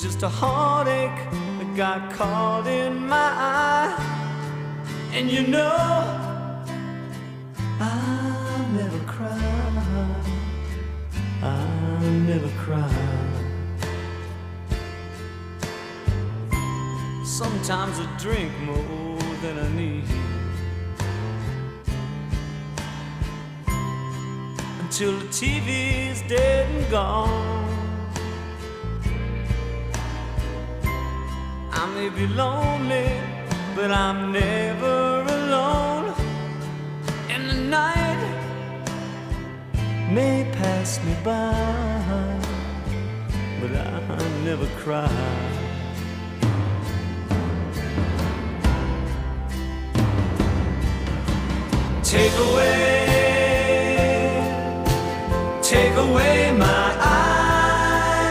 just a heartache that got caught in my eye. And you know, I'll never cry, I'll never cry. Sometimes I drink more than I need, until the TV's dead and gone. I may be lonely, but I'm never alone. And the night may pass me by, but I never cry. Take away